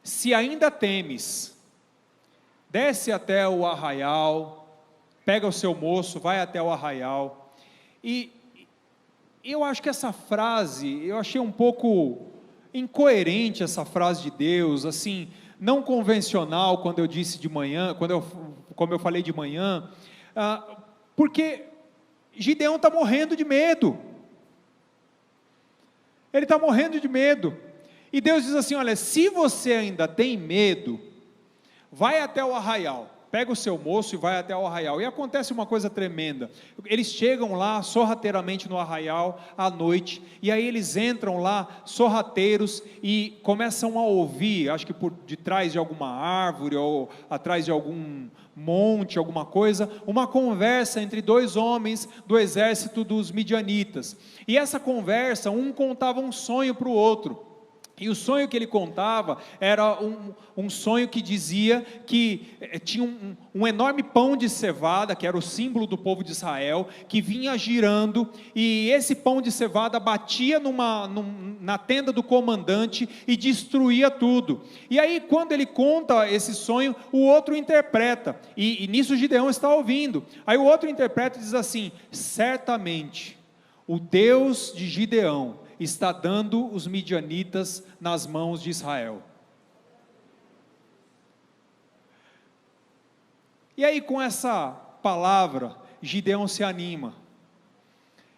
S1: se ainda temes, desce até o arraial, pega o seu moço, vai até o arraial. E eu acho que essa frase, eu achei um pouco incoerente essa frase de Deus, assim, não convencional, quando eu disse de manhã, como eu falei de manhã, porque Gideão está morrendo de medo, ele está morrendo de medo, e Deus diz assim: olha, se você ainda tem medo, vai até o arraial, pega o seu moço e vai até o arraial. E acontece uma coisa tremenda, eles chegam lá sorrateiramente no arraial à noite, e aí eles entram lá sorrateiros e começam a ouvir, acho que por detrás de alguma árvore ou atrás de algum monte, alguma coisa, uma conversa entre dois homens do exército dos midianitas. E essa conversa, um contava um sonho para o outro, e o sonho que ele contava era um sonho que dizia que tinha um enorme pão de cevada, que era o símbolo do povo de Israel, que vinha girando, e esse pão de cevada batia na tenda do comandante e destruía tudo. E aí, quando ele conta esse sonho, o outro interpreta, e nisso Gideão está ouvindo. Aí o outro interpreta e diz assim: certamente o Deus de Gideão está dando os midianitas nas mãos de Israel. E aí, com essa palavra, Gideão se anima.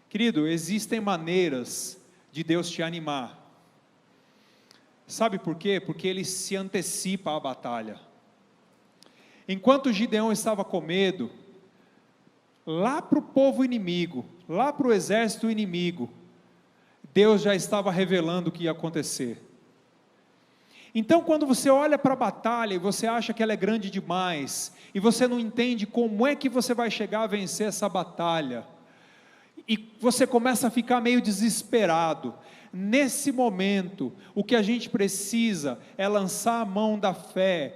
S1: Querido, existem maneiras de Deus te animar. Sabe por quê? Porque Ele se antecipa à batalha. Enquanto Gideão estava com medo, lá para o povo inimigo, lá para o exército inimigo, Deus já estava revelando o que ia acontecer. Então, quando você olha para a batalha e você acha que ela é grande demais, e você não entende como é que você vai chegar a vencer essa batalha, e você começa a ficar meio desesperado, nesse momento, o que a gente precisa é lançar a mão da fé,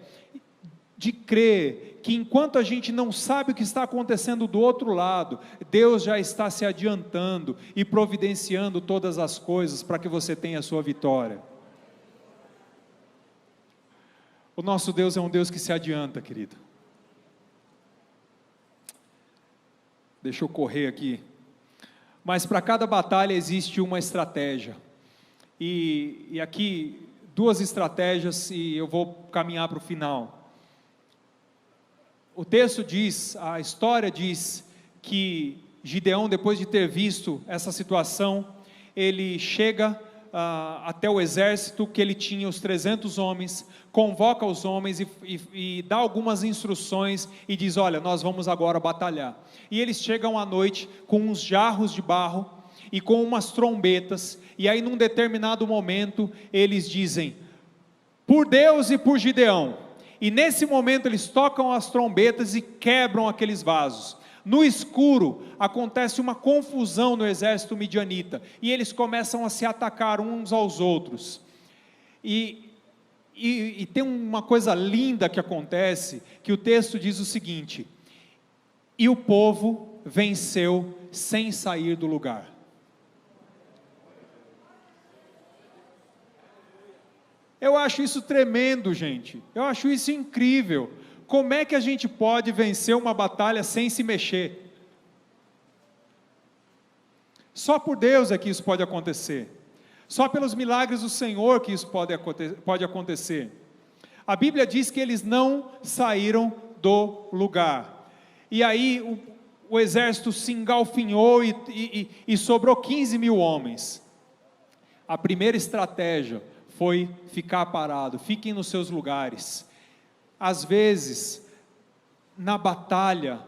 S1: de crer que enquanto a gente não sabe o que está acontecendo do outro lado, Deus já está se adiantando e providenciando todas as coisas para que você tenha a sua vitória. O nosso Deus é um Deus que se adianta, querido. Deixa eu correr aqui. Mas para cada batalha existe uma estratégia. E aqui, duas estratégias, e eu vou caminhar para o final. O texto diz, a história diz, que Gideão, depois de ter visto essa situação, ele chega até o exército, que ele tinha os 300 homens, convoca os homens e dá algumas instruções e diz: olha, nós vamos agora batalhar. E eles chegam à noite com uns jarros de barro e com umas trombetas, e aí num determinado momento eles dizem: por Deus e por Gideão. E nesse momento eles tocam as trombetas e quebram aqueles vasos. No escuro, acontece uma confusão no exército midianita, e eles começam a se atacar uns aos outros, e tem uma coisa linda que acontece, que o texto diz o seguinte: e o povo venceu sem sair do lugar. Eu acho isso tremendo, gente, eu acho isso incrível. Como é que a gente pode vencer uma batalha sem se mexer? Só por Deus é que isso pode acontecer. Só pelos milagres do Senhor que isso pode acontecer. A Bíblia diz que eles não saíram do lugar. E aí o exército se engalfinhou e sobrou 15 mil homens. A primeira estratégia foi ficar parado. Fiquem nos seus lugares. Às vezes, na batalha,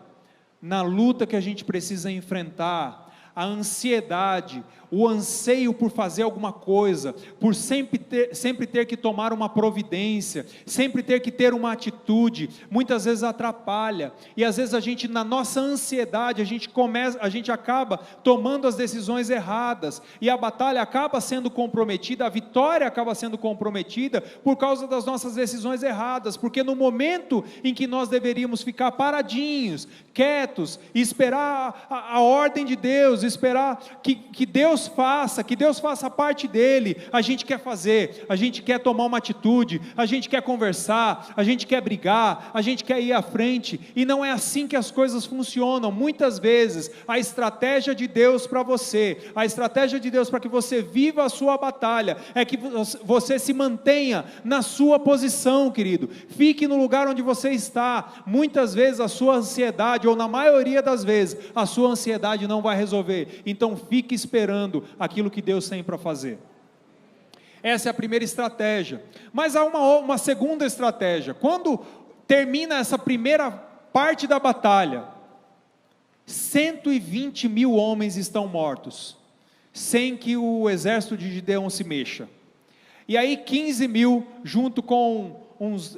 S1: na luta que a gente precisa enfrentar, a ansiedade, o anseio por fazer alguma coisa, por sempre ter que tomar uma providência, sempre ter que ter uma atitude, muitas vezes atrapalha, e às vezes a gente, na nossa ansiedade, a gente acaba tomando as decisões erradas, e a batalha acaba sendo comprometida, a vitória acaba sendo comprometida, por causa das nossas decisões erradas, porque no momento em que nós deveríamos ficar paradinhos, quietos, e esperar a ordem de Deus, esperar que Deus faça a parte dele, a gente quer fazer, a gente quer tomar uma atitude, a gente quer conversar, a gente quer brigar, a gente quer ir à frente, e não é assim que as coisas funcionam. Muitas vezes, a estratégia de Deus para você, a estratégia de Deus para que você viva a sua batalha, é que você se mantenha na sua posição, querido, fique no lugar onde você está. Muitas vezes a sua ansiedade, ou na maioria das vezes, a sua ansiedade não vai resolver, então fique esperando aquilo que Deus tem para fazer. Essa é a primeira estratégia, mas há uma segunda estratégia. Quando termina essa primeira parte da batalha, 120 mil homens estão mortos, sem que o exército de Gideão se mexa, e aí 15 mil, junto com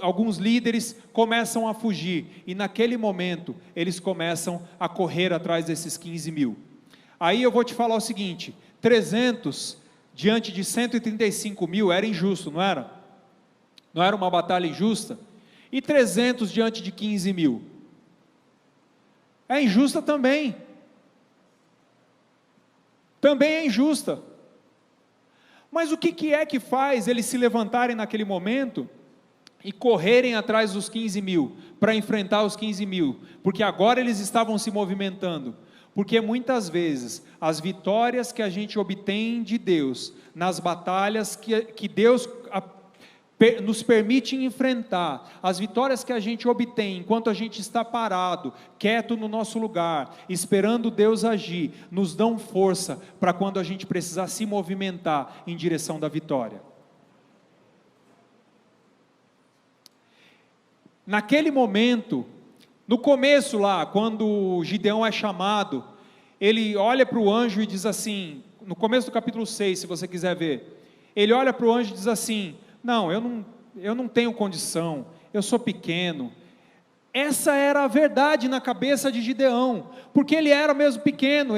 S1: alguns líderes, começam a fugir, e naquele momento, eles começam a correr atrás desses 15 mil, aí eu vou te falar o seguinte: 300 diante de 135 mil era injusto, não era? Não era uma batalha injusta? E 300 diante de 15 mil? É injusta também. Também é injusta. Mas o que é que faz eles se levantarem naquele momento e correrem atrás dos 15 mil, para enfrentar os 15 mil? Porque agora eles estavam se movimentando. Porque muitas vezes, as vitórias que a gente obtém de Deus, nas batalhas que Deus nos permite enfrentar, as vitórias que a gente obtém, enquanto a gente está parado, quieto no nosso lugar, esperando Deus agir, nos dão força, para quando a gente precisar se movimentar em direção da vitória. Naquele momento, no começo lá, quando Gideão é chamado, ele olha para o anjo e diz assim, no começo do capítulo 6, se você quiser ver, ele olha para o anjo e diz assim: não, eu não tenho condição, eu sou pequeno. Essa era a verdade na cabeça de Gideão, porque ele era mesmo pequeno,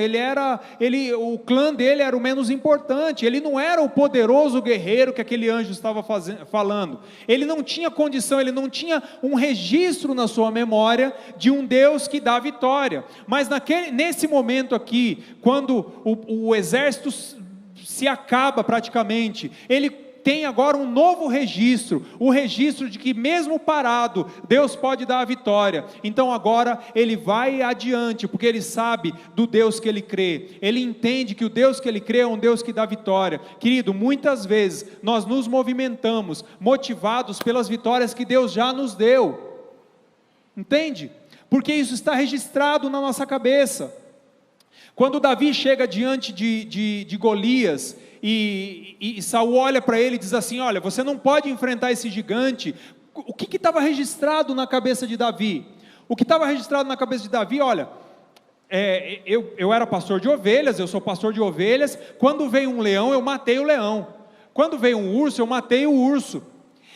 S1: o clã dele era o menos importante, ele não era o poderoso guerreiro que aquele anjo estava falando, ele não tinha condição, ele não tinha um registro na sua memória de um Deus que dá vitória, mas nesse momento aqui, quando o exército se acaba praticamente, ele tem agora um novo registro, o registro de que mesmo parado, Deus pode dar a vitória. Então agora ele vai adiante, porque ele sabe do Deus que ele crê, ele entende que o Deus que ele crê é um Deus que dá vitória. Querido, muitas vezes nós nos movimentamos, motivados pelas vitórias que Deus já nos deu, entende? Porque isso está registrado na nossa cabeça. Quando Davi chega diante de Golias, e Saul olha para ele e diz assim: olha, você não pode enfrentar esse gigante. O que estava registrado na cabeça de Davi? O que estava registrado na cabeça de Davi, olha, eu era pastor de ovelhas, eu sou pastor de ovelhas, quando veio um leão, eu matei o leão, quando veio um urso, eu matei o urso.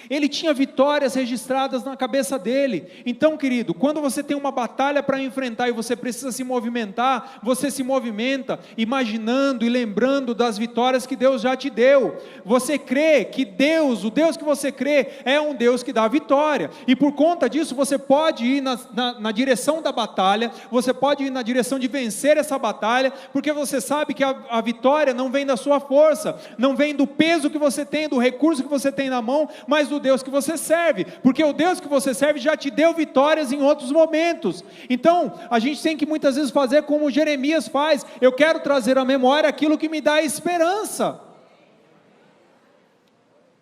S1: Ele tinha vitórias registradas na cabeça dele. Então, querido, quando você tem uma batalha para enfrentar e você precisa se movimentar, você se movimenta imaginando e lembrando das vitórias que Deus já te deu. Você crê que Deus, o Deus que você crê, é um Deus que dá vitória, e por conta disso você pode ir na direção da batalha, você pode ir na direção de vencer essa batalha, porque você sabe que a vitória não vem da sua força, não vem do peso que você tem, do recurso que você tem na mão, mas do Deus que você serve, porque o Deus que você serve já te deu vitórias em outros momentos. Então, a gente tem que muitas vezes fazer como Jeremias faz: eu quero trazer à memória aquilo que me dá esperança.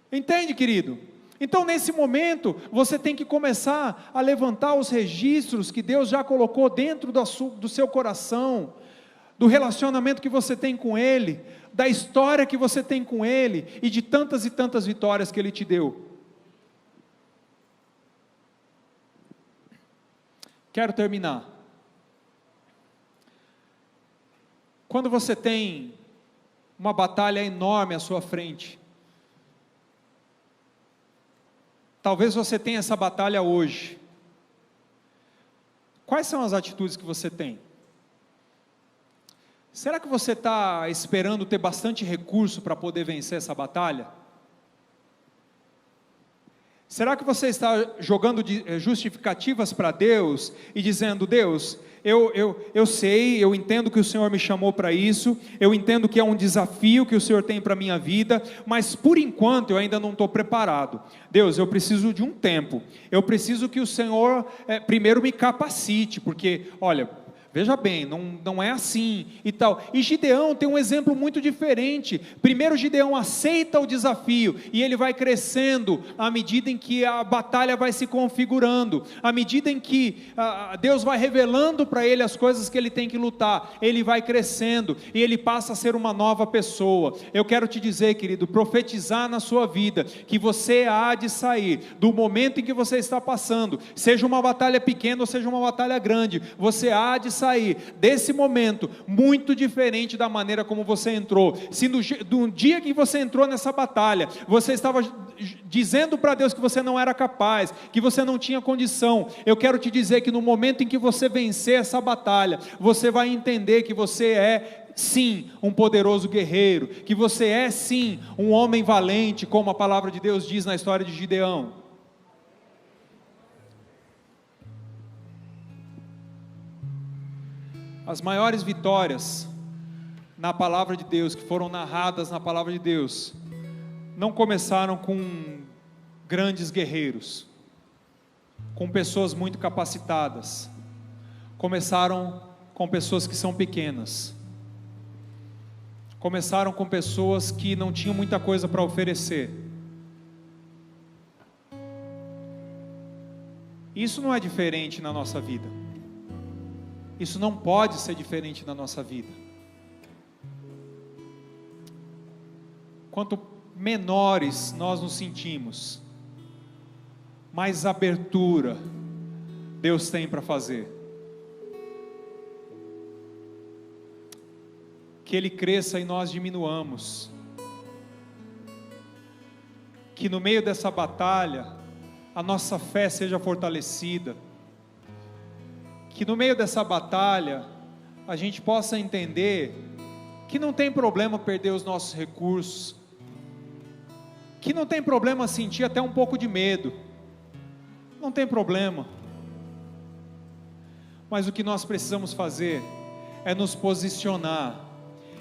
S1: Entende, querido? Então, nesse momento, você tem que começar a levantar os registros que Deus já colocou dentro do seu coração, do relacionamento que você tem com Ele, da história que você tem com Ele, e de tantas e tantas vitórias que Ele te deu. Quero terminar. Quando você tem uma batalha enorme à sua frente, talvez você tenha essa batalha hoje, quais são as atitudes que você tem? Será que você está esperando ter bastante recurso para poder vencer essa batalha? Será que você está jogando justificativas para Deus e dizendo: Deus, eu sei, eu entendo que o Senhor me chamou para isso, eu entendo que é um desafio que o Senhor tem para a minha vida, mas por enquanto eu ainda não estou preparado. Deus, eu preciso de um tempo, eu preciso que o Senhor primeiro me capacite, porque, olha, veja bem, não é assim e tal. E Gideão tem um exemplo muito diferente. Primeiro Gideão aceita o desafio, e ele vai crescendo à medida em que a batalha vai se configurando, à medida em que Deus vai revelando para ele as coisas que ele tem que lutar, ele vai crescendo, e ele passa a ser uma nova pessoa. Eu quero te dizer, querido, profetizar na sua vida, que você há de sair do momento em que você está passando, seja uma batalha pequena ou seja uma batalha grande, você há de sair desse momento muito diferente da maneira como você entrou. Se no dia que você entrou nessa batalha, você estava dizendo para Deus que você não era capaz, que você não tinha condição, eu quero te dizer que no momento em que você vencer essa batalha, você vai entender que você é sim um poderoso guerreiro, que você é sim um homem valente, como a palavra de Deus diz na história de Gideão. As maiores vitórias na palavra de Deus, que foram narradas na palavra de Deus, não começaram com grandes guerreiros, com pessoas muito capacitadas, começaram com pessoas que são pequenas, começaram com pessoas que não tinham muita coisa para oferecer. Isso não é diferente na nossa vida. Isso não pode ser diferente na nossa vida. Quanto menores nós nos sentimos, mais abertura Deus tem para fazer. Que Ele cresça e nós diminuamos. Que no meio dessa batalha, a nossa fé seja fortalecida. Que no meio dessa batalha, a gente possa entender que não tem problema perder os nossos recursos, que não tem problema sentir até um pouco de medo, não tem problema, mas o que nós precisamos fazer é nos posicionar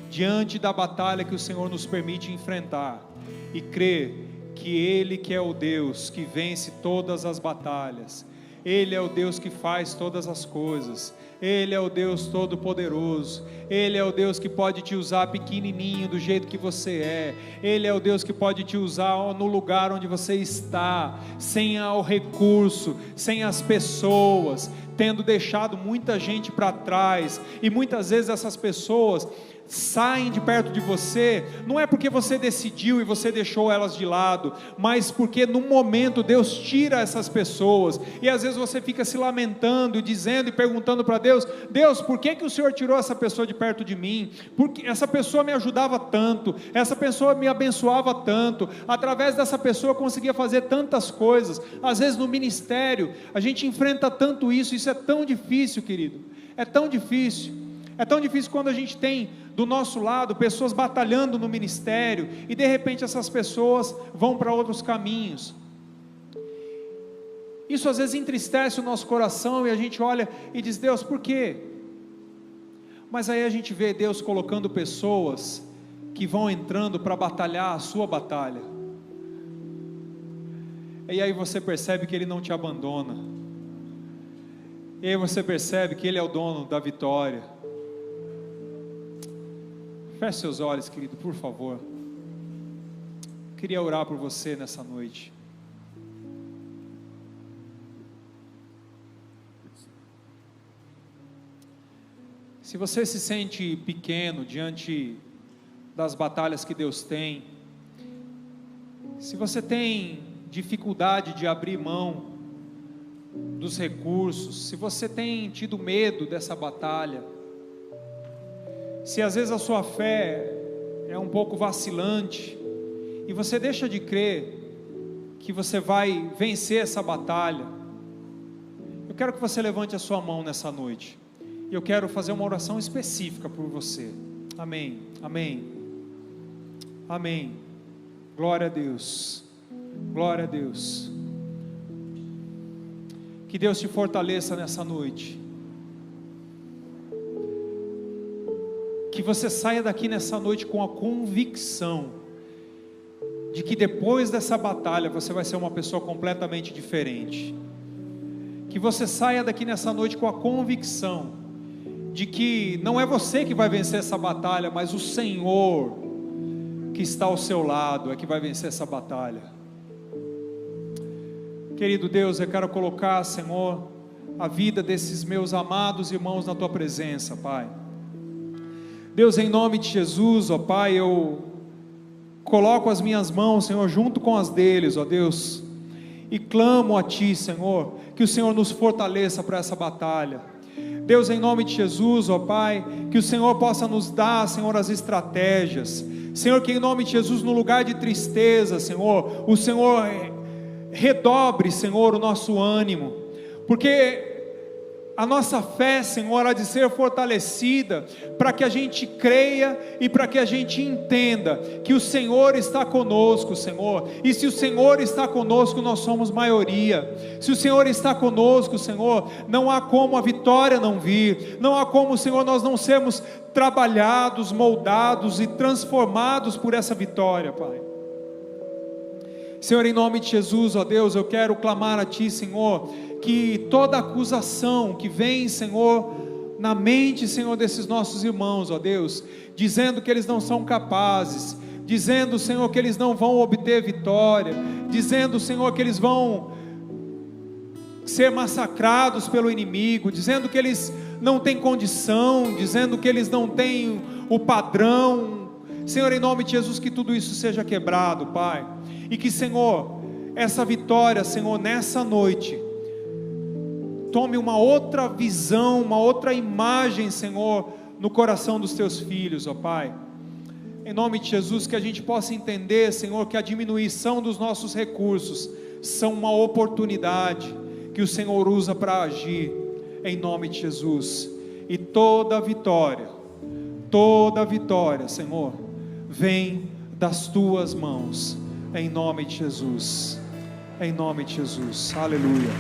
S1: diante da batalha que o Senhor nos permite enfrentar, e crer que Ele que é o Deus que vence todas as batalhas, Ele é o Deus que faz todas as coisas, Ele é o Deus Todo-Poderoso, Ele é o Deus que pode te usar pequenininho do jeito que você é, Ele é o Deus que pode te usar no lugar onde você está, sem o recurso, sem as pessoas, tendo deixado muita gente para trás, e muitas vezes essas pessoas saem de perto de você, não é porque você decidiu e você deixou elas de lado, mas porque no momento Deus tira essas pessoas, e às vezes você fica se lamentando e dizendo e perguntando para Deus: Deus, por que o Senhor tirou essa pessoa de perto de mim? Porque essa pessoa me ajudava tanto, essa pessoa me abençoava tanto, através dessa pessoa eu conseguia fazer tantas coisas. Às vezes no ministério a gente enfrenta tanto isso é tão difícil, querido, é tão difícil quando a gente tem do nosso lado pessoas batalhando no ministério, e de repente essas pessoas vão para outros caminhos. Isso às vezes entristece o nosso coração, e a gente olha e diz: Deus, por quê? Mas aí a gente vê Deus colocando pessoas que vão entrando para batalhar a sua batalha, e aí você percebe que Ele não te abandona, e aí você percebe que Ele é o dono da vitória. Feche seus olhos, querido, por favor. Queria orar por você nessa noite. Se você se sente pequeno diante das batalhas que Deus tem, se você tem dificuldade de abrir mão dos recursos, se você tem tido medo dessa batalha, se às vezes a sua fé é um pouco vacilante, e você deixa de crer que você vai vencer essa batalha, eu quero que você levante a sua mão nessa noite, e eu quero fazer uma oração específica por você. Amém, amém, amém. Glória a Deus, glória a Deus. Que Deus te fortaleça nessa noite, que você saia daqui nessa noite com a convicção de que depois dessa batalha você vai ser uma pessoa completamente diferente. Que você saia daqui nessa noite com a convicção de que não é você que vai vencer essa batalha, mas o Senhor que está ao seu lado é que vai vencer essa batalha. Querido Deus, eu quero colocar, Senhor, a vida desses meus amados irmãos na Tua presença, Pai. Deus, em nome de Jesus, ó Pai, eu coloco as minhas mãos, Senhor, junto com as deles, ó Deus, e clamo a Ti, Senhor, que o Senhor nos fortaleça para essa batalha. Deus, em nome de Jesus, ó Pai, que o Senhor possa nos dar, Senhor, as estratégias. Senhor, que em nome de Jesus, no lugar de tristeza, Senhor, o Senhor redobre, Senhor, o nosso ânimo, porque a nossa fé, Senhor, há de ser fortalecida, para que a gente creia e para que a gente entenda que o Senhor está conosco, Senhor, e se o Senhor está conosco, nós somos maioria. Se o Senhor está conosco, Senhor, não há como a vitória não vir, não há como, Senhor, nós não sermos trabalhados, moldados e transformados por essa vitória, Pai. Senhor, em nome de Jesus, ó Deus, eu quero clamar a Ti, Senhor, que toda acusação que vem, Senhor, na mente, Senhor, desses nossos irmãos, ó Deus, dizendo que eles não são capazes, dizendo, Senhor, que eles não vão obter vitória, dizendo, Senhor, que eles vão ser massacrados pelo inimigo, dizendo que eles não têm condição, dizendo que eles não têm o padrão, Senhor, em nome de Jesus, que tudo isso seja quebrado, Pai, e que, Senhor, essa vitória, Senhor, nessa noite, tome uma outra visão, uma outra imagem, Senhor, no coração dos Teus filhos, ó Pai, em nome de Jesus, que a gente possa entender, Senhor, que a diminuição dos nossos recursos são uma oportunidade que o Senhor usa para agir, em nome de Jesus, e toda vitória, Senhor, vem das Tuas mãos, em nome de Jesus, aleluia.